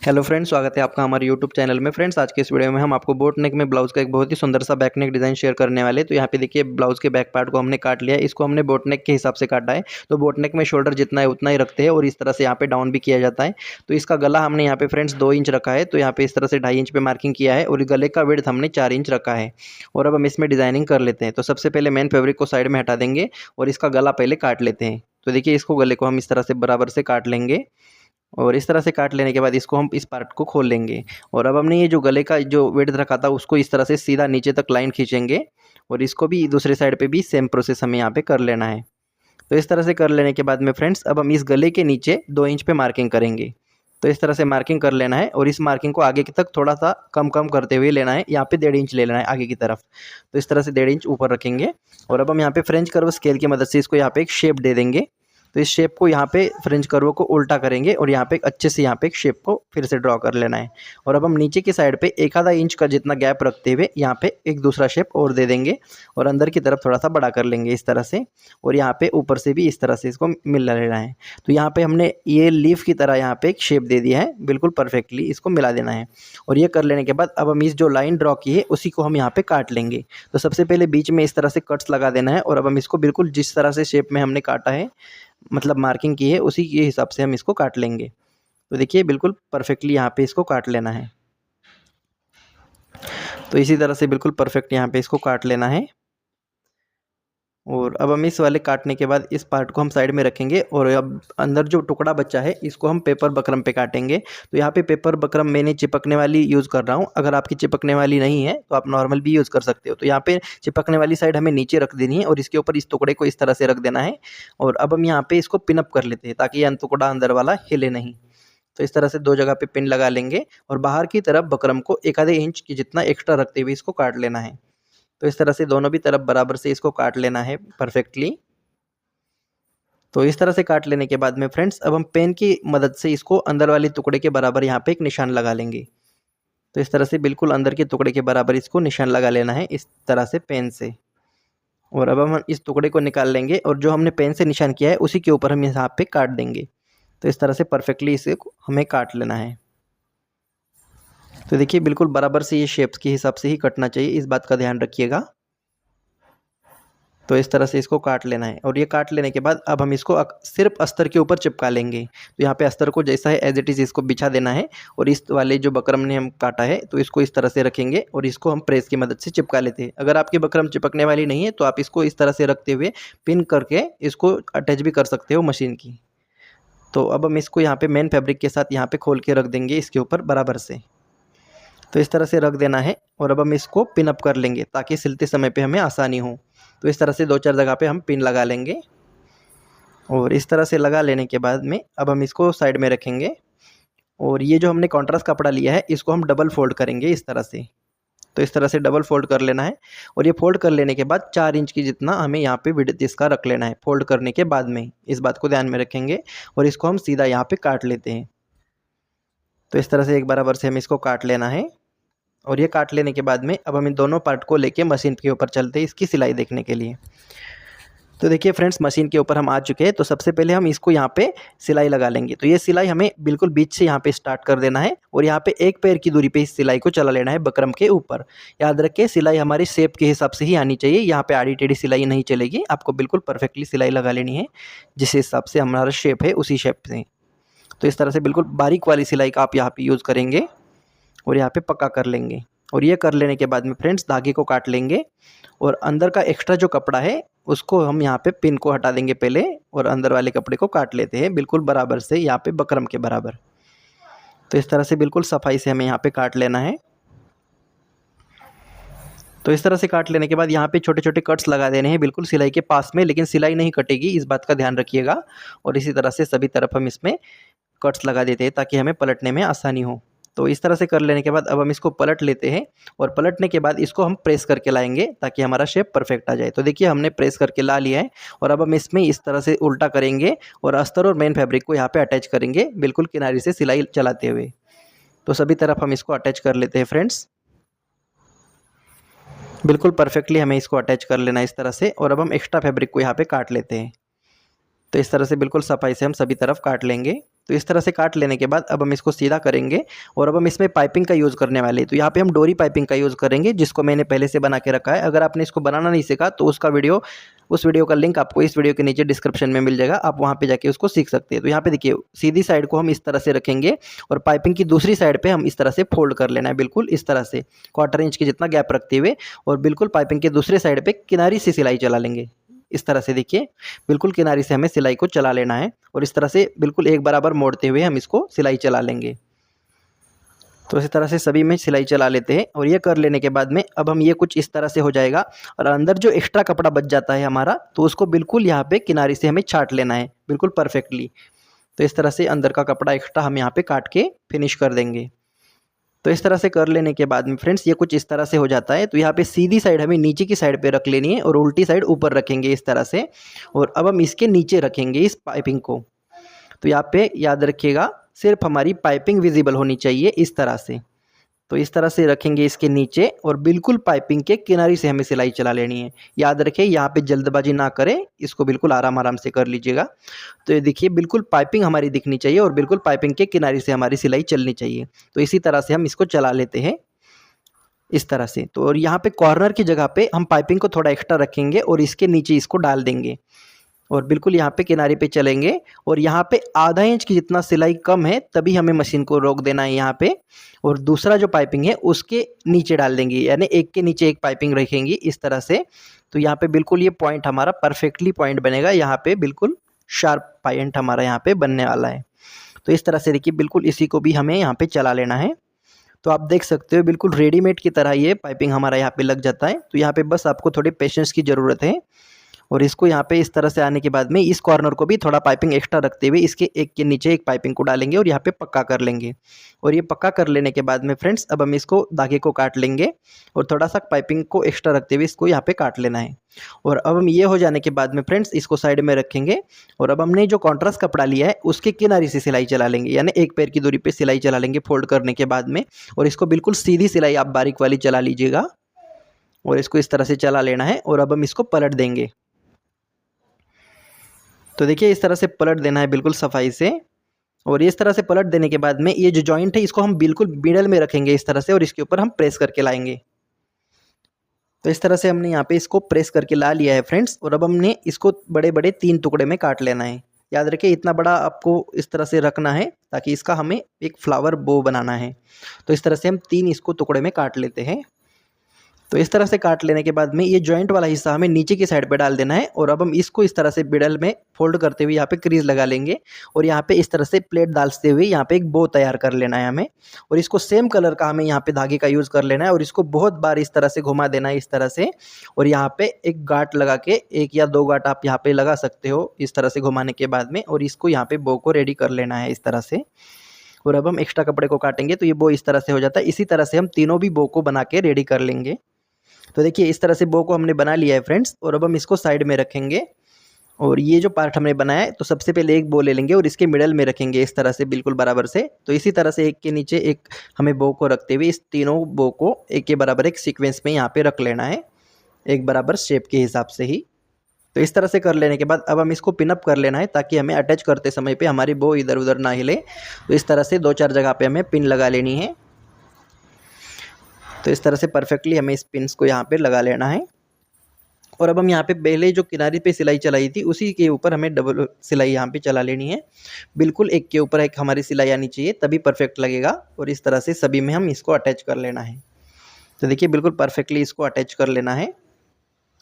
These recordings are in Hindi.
हेलो फ्रेंड्स, स्वागत है आपका हमारे यूट्यूब चैनल में। फ्रेंड्स, आज के इस वीडियो में हम आपको बोट नेक में ब्लाउज़ का एक बहुत ही सुंदर सा बैक नेक डिज़ाइन शेयर करने वाले हैं। तो यहाँ पे देखिए, ब्लाउज़ के बैक पार्ट को हमने काट लिया है। इसको हमने बोट नेक के हिसाब से काटा है। तो बोट नेक में शोल्डर जितना है उतना ही रखते हैं और इस तरह से यहाँ पे डाउन भी किया जाता है। तो इसका गला हमने यहाँ पे फ्रेंड्स 2 इंच रखा है। तो यहाँ पे इस तरह से 2.5 इंच पे मार्किंग किया है और गले का विड्थ हमने 4 इंच रखा है। और अब हम इसमें डिज़ाइनिंग कर लेते हैं। तो सबसे पहले मेन फैब्रिक को साइड में हटा देंगे और इसका गला पहले काट लेते हैं। तो देखिए, इसको गले को हम इस तरह से बराबर से काट लेंगे और इस तरह से काट लेने के बाद इसको हम इस पार्ट को खोल लेंगे। और अब हमने ये जो गले का जो विड्थ रखा था उसको इस तरह से सीधा नीचे तक लाइन खींचेंगे और इसको भी दूसरे साइड पे भी सेम प्रोसेस हमें यहाँ पे कर लेना है। तो इस तरह से कर लेने के बाद में फ्रेंड्स, अब हम इस गले के नीचे 2 इंच पे मार्किंग करेंगे। तो इस तरह से मार्किंग कर लेना है और इस मार्किंग को आगे की तक थोड़ा सा कम कम करते हुए लेना है। यहाँ पे 1.5 इंच ले लेना है आगे की तरफ। तो इस तरह से 1.5 इंच ऊपर रखेंगे और अब हम यहाँ पे फ्रेंच कर्व स्केल की मदद से इसको यहाँ पे एक शेप दे देंगे। तो इस शेप को यहाँ पे फ्रेंच कर्व को उल्टा करेंगे और यहाँ पे एक अच्छे से यहाँ पे एक शेप को फिर से ड्रॉ कर लेना है। और अब हम नीचे की साइड पे 1/2 इंच का जितना गैप रखते हुए यहाँ पे एक दूसरा शेप और दे देंगे और अंदर की तरफ थोड़ा सा बड़ा कर लेंगे इस तरह से। और यहाँ पे ऊपर से भी इस तरह से इसको मिला लेना है। तो यहाँ पे हमने ये लीफ की तरह यहाँ पे एक शेप दे दिया है, बिल्कुल परफेक्टली इसको मिला देना है। और ये कर लेने के बाद अब हम इस जो लाइन ड्रॉ की है उसी को हम यहाँ पे काट लेंगे। तो सबसे पहले बीच में इस तरह से कट्स लगा देना है और अब हम इसको बिल्कुल जिस तरह से शेप में हमने काटा है, मतलब मार्किंग की है, उसी के हिसाब से हम इसको काट लेंगे। तो देखिए, बिल्कुल परफेक्टली यहाँ पे इसको काट लेना है। तो इसी तरह से बिल्कुल परफेक्ट यहाँ पे इसको काट लेना है। और अब हम इस वाले काटने के बाद इस पार्ट को हम साइड में रखेंगे और अब अंदर जो टुकड़ा बचा है इसको हम पेपर बकरम पे काटेंगे। तो यहाँ पे पेपर बकरम मैंने चिपकने वाली यूज़ कर रहा हूँ। अगर आपकी चिपकने वाली नहीं है तो आप नॉर्मल भी यूज़ कर सकते हो। तो यहाँ पे चिपकने वाली साइड हमें नीचे रख देनी है और इसके ऊपर इस टुकड़े को इस तरह से रख देना है। और अब हम यहाँ पे इसको पिन अप कर लेते हैं ताकि ये टुकड़ा अंदर वाला हिले नहीं। तो इस तरह से 2 जगह पे पिन लगा लेंगे और बाहर की तरफ बकरम को 1/2 इंच की जितना एक्स्ट्रा रखते हुए इसको काट लेना है। तो इस तरह से दोनों भी तरफ बराबर से इसको काट लेना है परफेक्टली। तो इस तरह से काट लेने के बाद में फ्रेंड्स, अब हम पेन की मदद से इसको अंदर वाले टुकड़े के बराबर यहाँ पे एक निशान लगा लेंगे। तो इस तरह से बिल्कुल अंदर के टुकड़े के बराबर इसको निशान लगा लेना है इस तरह से पेन से। और अब हम इस टुकड़े को निकाल लेंगे और जो हमने पेन से निशान किया है उसी के ऊपर हम यहाँ पे काट देंगे। तो इस तरह से परफेक्टली इसे हमें काट लेना है। तो देखिए, बिल्कुल बराबर से ये शेप्स के हिसाब से ही कटना चाहिए, इस बात का ध्यान रखिएगा। तो इस तरह से इसको काट लेना है और ये काट लेने के बाद अब हम इसको सिर्फ अस्तर के ऊपर चिपका लेंगे। तो यहाँ पे अस्तर को जैसा है एज इट इज़ इसको बिछा देना है और इस वाले जो बकरम ने हम काटा है तो इसको इस तरह से रखेंगे और इसको हम प्रेस की मदद से चिपका लेते हैं। अगर आपकी बकरम चिपकने वाली नहीं है तो आप इसको इस तरह से रखते हुए पिन करके इसको अटैच भी कर सकते हो मशीन की। तो अब हम इसको यहाँ पे मेन फैब्रिक के साथ यहाँ पे खोल के रख देंगे इसके ऊपर बराबर से। तो इस तरह से रख देना है और अब हम इसको पिन अप कर लेंगे ताकि सिलते समय पे हमें आसानी हो। तो इस तरह से 2-4 जगह पे हम पिन लगा लेंगे और इस तरह से लगा लेने के बाद में अब हम इसको साइड में रखेंगे। और ये जो हमने कॉन्ट्रास्ट कपड़ा लिया है इसको हम डबल फोल्ड करेंगे इस तरह से। तो इस तरह से डबल फोल्ड कर लेना है और ये फोल्ड कर लेने के बाद 4 इंच की जितना हमें यहाँ पे विड्थ इसका रख लेना है फोल्ड करने के बाद में। इस बात को ध्यान में रखेंगे और इसको हम सीधा यहाँ पे काट लेते हैं। तो इस तरह से एक बराबर से हमें इसको काट लेना है और ये काट लेने के बाद में अब हम इन दोनों पार्ट को लेके मशीन के ऊपर चलते हैं इसकी सिलाई देखने के लिए। तो देखिए फ्रेंड्स, मशीन के ऊपर हम आ चुके हैं। तो सबसे पहले हम इसको यहाँ पे सिलाई लगा लेंगे। तो ये सिलाई हमें बिल्कुल बीच से यहाँ पे स्टार्ट कर देना है और यहाँ पे 1 पैर की दूरी पे इस सिलाई को चला लेना है बकरम के ऊपर। याद रखें, सिलाई हमारी शेप के हिसाब से ही आनी चाहिए। यहाँ पे आड़ी टेढ़ी सिलाई नहीं चलेगी, आपको बिल्कुल परफेक्टली सिलाई लगा लेनी है जिस हिसाब से हमारा शेप है उसी शेप से। तो इस तरह से बिल्कुल बारीक वाली सिलाई का आप यहाँ पे यूज़ करेंगे और यहाँ पे पक्का कर लेंगे। और ये कर लेने के बाद में फ्रेंड्स, धागे को काट लेंगे और अंदर का एक्स्ट्रा जो कपड़ा है उसको हम यहाँ पे पिन को हटा देंगे पहले और अंदर वाले कपड़े को काट लेते हैं बिल्कुल बराबर से यहाँ पे बकरम के बराबर। तो इस तरह से बिल्कुल सफाई से हमें यहाँ पे काट लेना है। तो इस तरह से काट लेने के बाद यहाँ पे छोटे छोटे कट्स लगा देने हैं बिल्कुल सिलाई के पास में, लेकिन सिलाई नहीं कटेगी, इस बात का ध्यान रखिएगा। और इसी तरह से सभी तरफ हम इसमें कट्स लगा देते हैं ताकि हमें पलटने में आसानी हो। तो इस तरह से कर लेने के बाद अब हम इसको पलट लेते हैं और पलटने के बाद इसको हम प्रेस करके लाएंगे ताकि हमारा शेप परफेक्ट आ जाए। तो देखिए, हमने प्रेस करके ला लिया है और अब हम इसमें इस तरह से उल्टा करेंगे और अस्तर और मेन फैब्रिक को यहाँ पे अटैच करेंगे बिल्कुल किनारे से सिलाई चलाते हुए। तो सभी तरफ हम इसको अटैच कर लेते हैं फ्रेंड्स। बिल्कुल परफेक्टली हमें इसको अटैच कर लेना है इस तरह से। और अब हम एक्स्ट्रा फैब्रिक को यहाँ पे काट लेते हैं। तो इस तरह से बिल्कुल सफाई से हम सभी तरफ काट लेंगे तो इस तरह से काट लेने के बाद अब हम इसको सीधा करेंगे और अब हम इसमें पाइपिंग का यूज़ करने वाले हैं। तो यहाँ पे हम डोरी पाइपिंग का यूज़ करेंगे, जिसको मैंने पहले से बना के रखा है। अगर आपने इसको बनाना नहीं सीखा तो उस वीडियो का लिंक आपको इस वीडियो के नीचे डिस्क्रिप्शन में मिल जाएगा, आप वहाँ पे जाके उसको सीख सकते हैं। तो यहाँ पे देखिए सीधी साइड को हम इस तरह से रखेंगे और पाइपिंग की दूसरी साइड पे हम इस तरह से फोल्ड कर लेना है, बिल्कुल इस तरह से 1/4 इंच की जितना गैप रखते हुए, और बिल्कुल पाइपिंग के दूसरे साइड पे किनारी से सिलाई चला लेंगे। इस तरह से देखिए बिल्कुल किनारी से हमें सिलाई को चला लेना है और इस तरह से बिल्कुल एक बराबर मोड़ते हुए हम इसको सिलाई चला लेंगे। तो इसी तरह से सभी में सिलाई चला लेते हैं और ये कर लेने के बाद में अब हम ये कुछ इस तरह से हो जाएगा और अंदर जो एक्स्ट्रा कपड़ा बच जाता है हमारा, तो उसको बिल्कुल यहाँ पे किनारे से हमें छाट लेना है बिल्कुल परफेक्टली। तो इस तरह से अंदर का कपड़ा एक्स्ट्रा हम यहाँ पे काट के फिनिश कर देंगे। तो इस तरह से कर लेने के बाद में फ्रेंड्स ये कुछ इस तरह से हो जाता है। तो यहाँ पे सीधी साइड हमें नीचे की साइड पे रख लेनी है और उल्टी साइड ऊपर रखेंगे इस तरह से, और अब हम इसके नीचे रखेंगे इस पाइपिंग को। तो यहाँ पे याद रखिएगा सिर्फ हमारी पाइपिंग विजिबल होनी चाहिए इस तरह से। तो इस तरह से रखेंगे इसके नीचे और बिल्कुल पाइपिंग के किनारे से हमें सिलाई चला लेनी है। याद रखें यहाँ पे जल्दबाजी ना करें, इसको बिल्कुल आराम आराम से कर लीजिएगा। तो ये देखिए बिल्कुल पाइपिंग हमारी दिखनी चाहिए और बिल्कुल पाइपिंग के किनारे से हमारी सिलाई चलनी चाहिए। तो इसी तरह से हम इसको चला लेते हैं इस तरह से। तो और यहाँ पे कॉर्नर की जगह पे हम पाइपिंग को थोड़ा एक्स्ट्रा रखेंगे और इसके नीचे इसको डाल देंगे और बिल्कुल यहाँ पे किनारे पे चलेंगे और यहाँ पे आधा इंच की जितना सिलाई कम है तभी हमें मशीन को रोक देना है यहाँ पे, और दूसरा जो पाइपिंग है उसके नीचे डाल देंगे, यानी एक के नीचे एक पाइपिंग रखेंगी इस तरह से। तो यहाँ पे बिल्कुल ये पॉइंट हमारा परफेक्टली पॉइंट बनेगा, यहाँ पे बिल्कुल शार्प पॉइंट हमारा यहाँ पे बनने वाला है। तो इस तरह से देखिए बिल्कुल इसी को भी हमें यहाँ पे चला लेना है। तो आप देख सकते हो बिल्कुल रेडीमेड की तरह ये पाइपिंग हमारा यहाँ पे लग जाता है। तो यहाँ पे बस आपको थोड़े पेशेंस की ज़रूरत है और इसको यहाँ पे इस तरह से आने के बाद में इस कॉर्नर को भी थोड़ा पाइपिंग एक्स्ट्रा रखते हुए इसके एक के नीचे एक पाइपिंग को डालेंगे और यहाँ पे पक्का कर लेंगे। और ये पक्का कर लेने के बाद में फ्रेंड्स अब हम इसको धागे को काट लेंगे और थोड़ा सा पाइपिंग को एक्स्ट्रा रखते हुए इसको यहाँ पे काट लेना है। और अब हम ये हो जाने के बाद में फ्रेंड्स इसको साइड में रखेंगे और अब हमने जो कॉन्ट्रास्ट कपड़ा लिया है उसके किनारे से सिलाई चला लेंगे, यानी एक पैर की दूरी पर सिलाई चला लेंगे फोल्ड करने के बाद में। और इसको बिल्कुल सीधी सिलाई आप बारीक वाली चला लीजिएगा और इसको इस तरह से चला लेना है और अब हम इसको पलट देंगे। तो देखिए इस तरह से पलट देना है बिल्कुल सफाई से, और इस तरह से पलट देने के बाद में ये जो जॉइंट है इसको हम बिल्कुल मिडल में रखेंगे इस तरह से और इसके ऊपर हम प्रेस करके लाएंगे। तो इस तरह से हमने यहाँ पे इसको प्रेस करके ला लिया है फ्रेंड्स, और अब हमने इसको बड़े बड़े 3 टुकड़े में काट लेना है। याद रखिए इतना बड़ा आपको इस तरह से रखना है ताकि इसका हमें एक फ्लावर बो बनाना है। तो इस तरह से हम 3 इसको टुकड़े में काट लेते हैं। तो इस तरह से काट लेने के बाद में ये जॉइंट वाला हिस्सा हमें नीचे की साइड पे डाल देना है और अब हम इसको इस तरह से मिडल में फोल्ड करते हुए यहाँ पे क्रीज लगा लेंगे और यहाँ पे इस तरह से प्लेट डालते हुए यहाँ पे एक बो तैयार कर लेना है हमें। और इसको सेम कलर का हमें यहाँ पे धागे का यूज़ कर लेना है और इसको बहुत बार इस तरह से घुमा देना है इस तरह से, और यहाँ पे एक गांठ लगा के 1 या 2 गांठ आप यहाँ पे लगा सकते हो इस तरह से घुमाने के बाद में, और इसको यहाँ पे बो को रेडी कर लेना है इस तरह से। और अब हम एक्स्ट्रा कपड़े को काटेंगे तो ये बो इस तरह से हो जाता है। इसी तरह से हम तीनों भी बो को बना के रेडी कर लेंगे। तो देखिए इस तरह से बो को हमने बना लिया है फ्रेंड्स, और अब हम इसको साइड में रखेंगे। और ये जो पार्ट हमने बनाया है तो सबसे पहले एक बो ले लेंगे और इसके मिडल में रखेंगे इस तरह से बिल्कुल बराबर से। तो इसी तरह से एक के नीचे एक हमें बो को रखते हुए इस तीनों बो को एक के बराबर एक सीक्वेंस में यहाँ पे रख लेना है, एक बराबर शेप के हिसाब से ही। तो इस तरह से कर लेने के बाद अब हम इसको पिनअप कर लेना है ताकि हमें अटैच करते समय पे हमारी बो इधर उधर ना हिले। तो इस तरह से 2-4 जगह पे हमें पिन लगा लेनी है। तो इस तरह से परफेक्टली हमें इस पिन्स को यहाँ पे लगा लेना है। और अब हम यहाँ पे पहले जो किनारे पे सिलाई चलाई थी उसी के ऊपर हमें डबल सिलाई यहाँ पे चला लेनी है। बिल्कुल एक के ऊपर एक हमारी सिलाई आनी चाहिए तभी परफेक्ट लगेगा, और इस तरह से सभी में हम इसको अटैच कर लेना है। तो देखिए बिल्कुल परफेक्टली इसको अटैच कर लेना है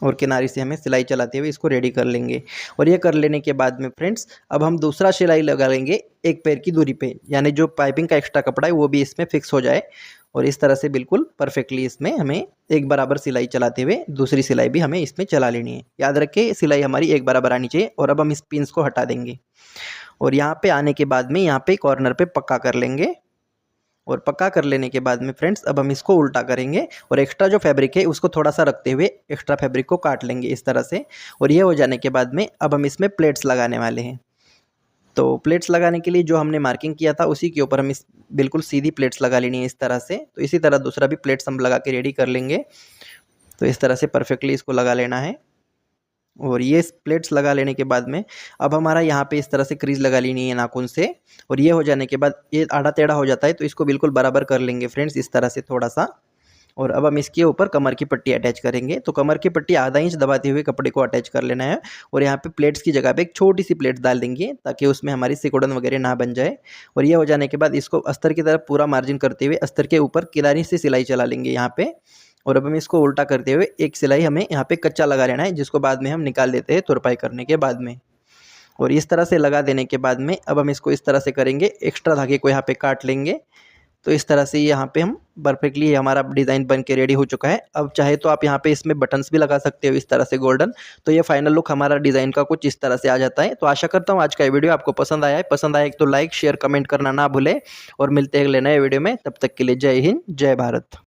और किनारे से हमें सिलाई चलाते हुए इसको रेडी कर लेंगे। और ये कर लेने के बाद में फ्रेंड्स अब हम दूसरा सिलाई लगा लेंगे एक पैर की दूरी पे, यानी जो पाइपिंग का एक्स्ट्रा कपड़ा है वो भी इसमें फिक्स हो जाए। और इस तरह से बिल्कुल परफेक्टली इसमें हमें एक बराबर सिलाई चलाते हुए दूसरी सिलाई भी हमें इसमें चला लेनी है। याद रखें सिलाई हमारी एक बराबर आनी चाहिए। और अब हम इस पिन्स को हटा देंगे और यहाँ पे आने के बाद में यहाँ पे कॉर्नर पे पक्का कर लेंगे। और पक्का कर लेने के बाद में फ्रेंड्स अब हम इसको उल्टा करेंगे और एक्स्ट्रा जो फैब्रिक है उसको थोड़ा सा रखते हुए एक्स्ट्रा फैब्रिक को काट लेंगे इस तरह से। और ये हो जाने के बाद में अब हम इसमें प्लेट्स लगाने वाले हैं। तो प्लेट्स लगाने के लिए जो हमने मार्किंग किया था उसी के ऊपर हम इस बिल्कुल सीधी प्लेट्स लगा लेनी है इस तरह से। तो इसी तरह दूसरा भी प्लेट्स हम लगा के रेडी कर लेंगे। तो इस तरह से परफेक्टली इसको लगा लेना है। और ये प्लेट्स लगा लेने के बाद में अब हमारा यहाँ पे इस तरह से क्रीज लगा लेनी है नाखून से। और ये हो जाने के बाद ये आड़ा टेढ़ा हो जाता है तो इसको बिल्कुल बराबर कर लेंगे फ्रेंड्स, इस तरह से थोड़ा सा। और अब हम इसके ऊपर कमर की पट्टी अटैच करेंगे। तो कमर की पट्टी आधा इंच दबाते हुए कपड़े को अटैच कर लेना है। और यहाँ पे प्लेट्स की जगह पे एक छोटी सी प्लेट डाल देंगे ताकि उसमें हमारी सिकुड़न वगैरह ना बन जाए। और ये हो जाने के बाद इसको अस्तर की तरफ पूरा मार्जिन करते हुए अस्तर के ऊपर किनारी से सिलाई चला लेंगे यहाँ पे। और अब हम इसको उल्टा करते हुए एक सिलाई हमें यहाँ पे कच्चा लगा लेना है, जिसको बाद में हम निकाल देते हैं तुरपाई करने के बाद में। और इस तरह से लगा देने के बाद में अब हम इसको इस तरह से करेंगे, एक्स्ट्रा धागे को यहाँ पे काट लेंगे। तो इस तरह से यहाँ पे हम परफेक्टली हमारा डिज़ाइन बन के रेडी हो चुका है। अब चाहे तो आप यहाँ पे इसमें बटन्स भी लगा सकते हो इस तरह से गोल्डन। तो ये फाइनल लुक हमारा डिज़ाइन का कुछ इस तरह से आ जाता है। तो आशा करता हूँ आज का ये वीडियो आपको पसंद आया है। पसंद आया तो लाइक शेयर कमेंट करना ना भूले। और मिलते हैं अगले नए वीडियो में, तब तक के लिए जय हिंद जय भारत।